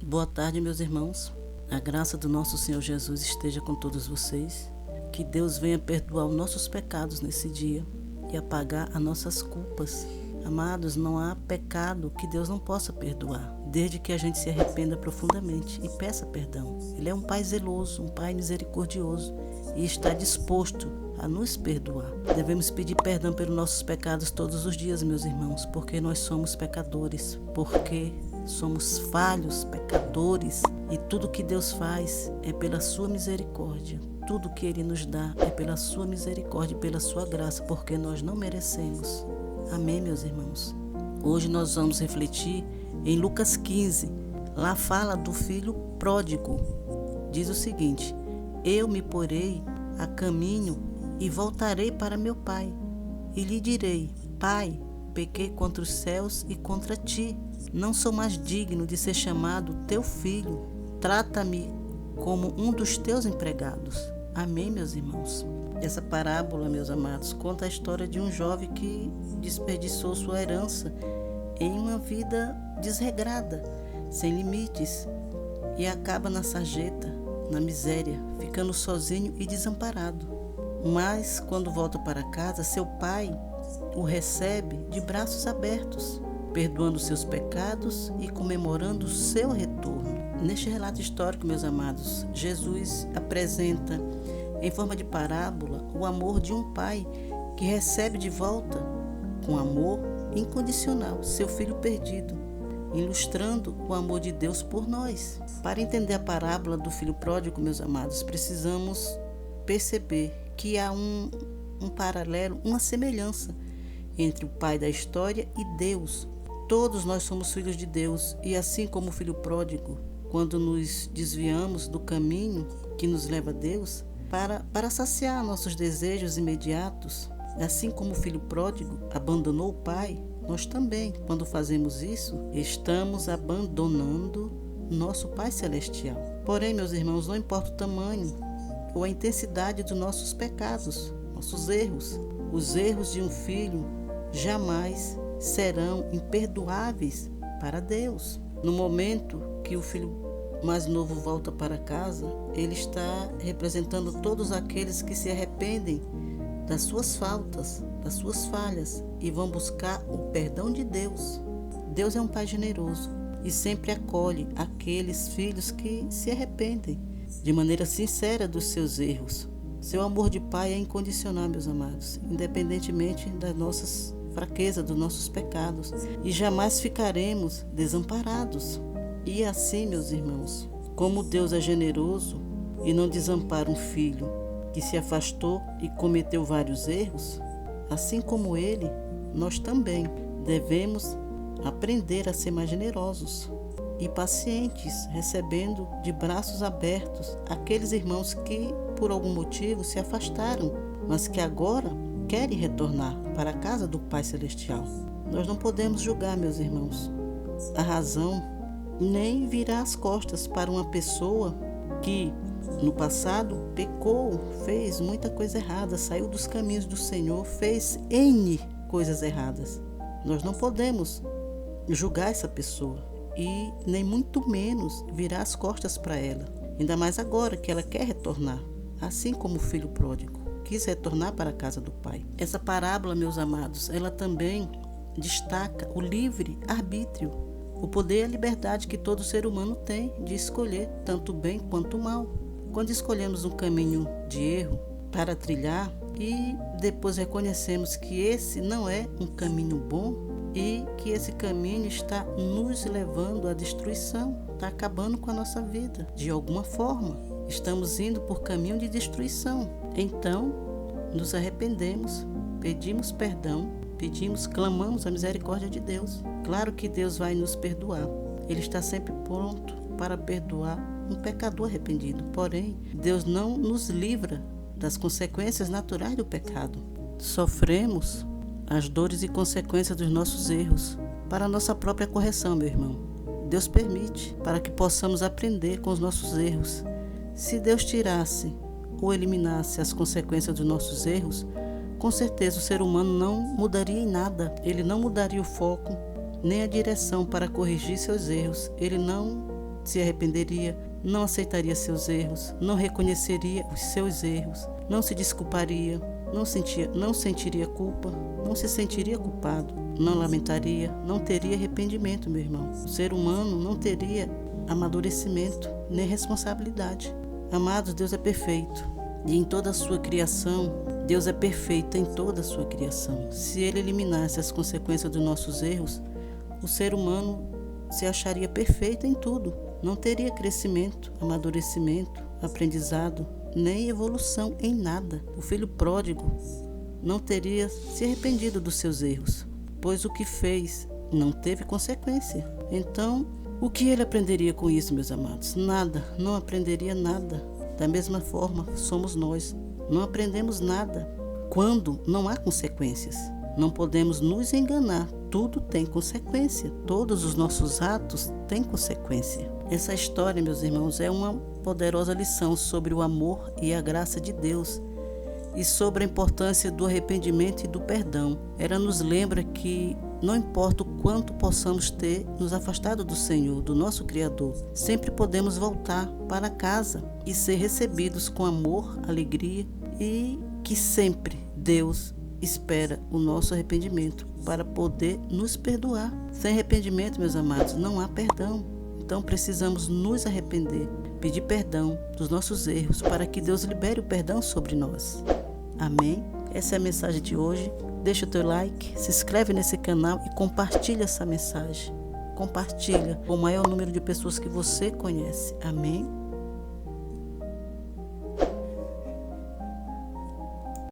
Boa tarde, meus irmãos. A graça do nosso Senhor Jesus esteja com todos vocês. Que Deus venha perdoar os nossos pecados nesse dia e apagar as nossas culpas. Amados, não há pecado que Deus não possa perdoar, desde que a gente se arrependa profundamente e peça perdão. Ele é um Pai zeloso, um Pai misericordioso e está disposto a nos perdoar. Devemos pedir perdão pelos nossos pecados todos os dias, meus irmãos, porque nós somos pecadores, porque somos falhos, pecadores, e tudo que Deus faz é pela sua misericórdia. Tudo que Ele nos dá é pela sua misericórdia e pela sua graça, porque nós não merecemos. Amém, meus irmãos? Hoje nós vamos refletir em Lucas 15. Lá fala do filho pródigo. Diz o seguinte: eu me porei a caminho e voltarei para meu pai, e lhe direi: Pai, pequei contra os céus e contra ti. Não sou mais digno de ser chamado teu filho. Trata-me como um dos teus empregados. Amém, meus irmãos? Essa parábola, meus amados, conta a história de um jovem que desperdiçou sua herança em uma vida desregrada, sem limites, e acaba na sarjeta, na miséria, ficando sozinho e desamparado. Mas, quando volta para casa, seu pai o recebe de braços abertos, perdoando seus pecados e comemorando o seu retorno. Neste relato histórico, meus amados, Jesus apresenta, em forma de parábola, o amor de um pai que recebe de volta, com amor incondicional, seu filho perdido, ilustrando o amor de Deus por nós. Para entender a parábola do filho pródigo, meus amados, precisamos perceber que há um paralelo, uma semelhança entre o pai da história e Deus. Todos nós somos filhos de Deus, e assim como o filho pródigo, quando nos desviamos do caminho que nos leva a Deus, para saciar nossos desejos imediatos, assim como o filho pródigo abandonou o pai, nós também, quando fazemos isso, estamos abandonando nosso Pai Celestial. Porém, meus irmãos, não importa o tamanho ou a intensidade dos nossos pecados, nossos erros, os erros de um filho jamais serão imperdoáveis para Deus. No momento que o filho mais novo volta para casa, ele está representando todos aqueles que se arrependem das suas faltas, das suas falhas e vão buscar o perdão de Deus. Deus é um Pai generoso e sempre acolhe aqueles filhos que se arrependem de maneira sincera dos seus erros. Seu amor de Pai é incondicional, meus amados, independentemente das nossas fraquezas, dos nossos pecados, e jamais ficaremos desamparados. E assim, meus irmãos, como Deus é generoso e não desampara um filho que se afastou e cometeu vários erros, assim como Ele, nós também devemos aprender a ser mais generosos e pacientes, recebendo de braços abertos aqueles irmãos que, por algum motivo, se afastaram, mas que agora querem retornar para a casa do Pai Celestial. Nós não podemos julgar, meus irmãos, a razão, nem virar as costas para uma pessoa que no passado pecou, fez muita coisa errada, saiu dos caminhos do Senhor, fez N coisas erradas. Nós não podemos julgar essa pessoa e nem muito menos virar as costas para ela, ainda mais agora que ela quer retornar, assim como o filho pródigo quis retornar para a casa do Pai. Essa parábola, meus amados, ela também destaca o livre arbítrio, o poder e a liberdade que todo ser humano tem de escolher tanto o bem quanto o mal. Quando escolhemos um caminho de erro para trilhar e depois reconhecemos que esse não é um caminho bom e que esse caminho está nos levando à destruição, está acabando com a nossa vida de alguma forma, estamos indo por caminho de destruição. Então, nos arrependemos, pedimos perdão, clamamos a misericórdia de Deus. Claro que Deus vai nos perdoar. Ele está sempre pronto para perdoar um pecador arrependido. Porém, Deus não nos livra das consequências naturais do pecado. Sofremos as dores e consequências dos nossos erros para a nossa própria correção, meu irmão. Deus permite para que possamos aprender com os nossos erros. Se Deus tirasse ou eliminasse as consequências dos nossos erros, com certeza o ser humano não mudaria em nada. Ele não mudaria o foco, nem a direção para corrigir seus erros. Ele não se arrependeria, não aceitaria seus erros, não reconheceria os seus erros, não se desculparia, não sentiria culpa, não se sentiria culpado, não lamentaria, não teria arrependimento, meu irmão. O ser humano não teria amadurecimento nem responsabilidade. Amados, Deus é perfeito e em toda a sua criação, Deus é perfeito em toda a sua criação. Se Ele eliminasse as consequências dos nossos erros, o ser humano se acharia perfeito em tudo. Não teria crescimento, amadurecimento, aprendizado, nem evolução em nada. O filho pródigo não teria se arrependido dos seus erros, pois o que fez não teve consequência. Então, o que ele aprenderia com isso, meus amados? Nada, não aprenderia nada. Da mesma forma, somos nós. Não aprendemos nada quando não há consequências. Não podemos nos enganar. Tudo tem consequência. Todos os nossos atos têm consequência. Essa história, meus irmãos, é uma poderosa lição sobre o amor e a graça de Deus e sobre a importância do arrependimento e do perdão. Ela nos lembra que não importa o quanto possamos ter nos afastado do Senhor, do nosso Criador, sempre podemos voltar para casa e ser recebidos com amor, alegria e que sempre Deus espera o nosso arrependimento para poder nos perdoar. Sem arrependimento, meus amados, não há perdão. Então precisamos nos arrepender, pedir perdão dos nossos erros para que Deus libere o perdão sobre nós. Amém? Essa é a mensagem de hoje. Deixa o teu like, se inscreve nesse canal e compartilha essa mensagem. Compartilha com o maior número de pessoas que você conhece. Amém?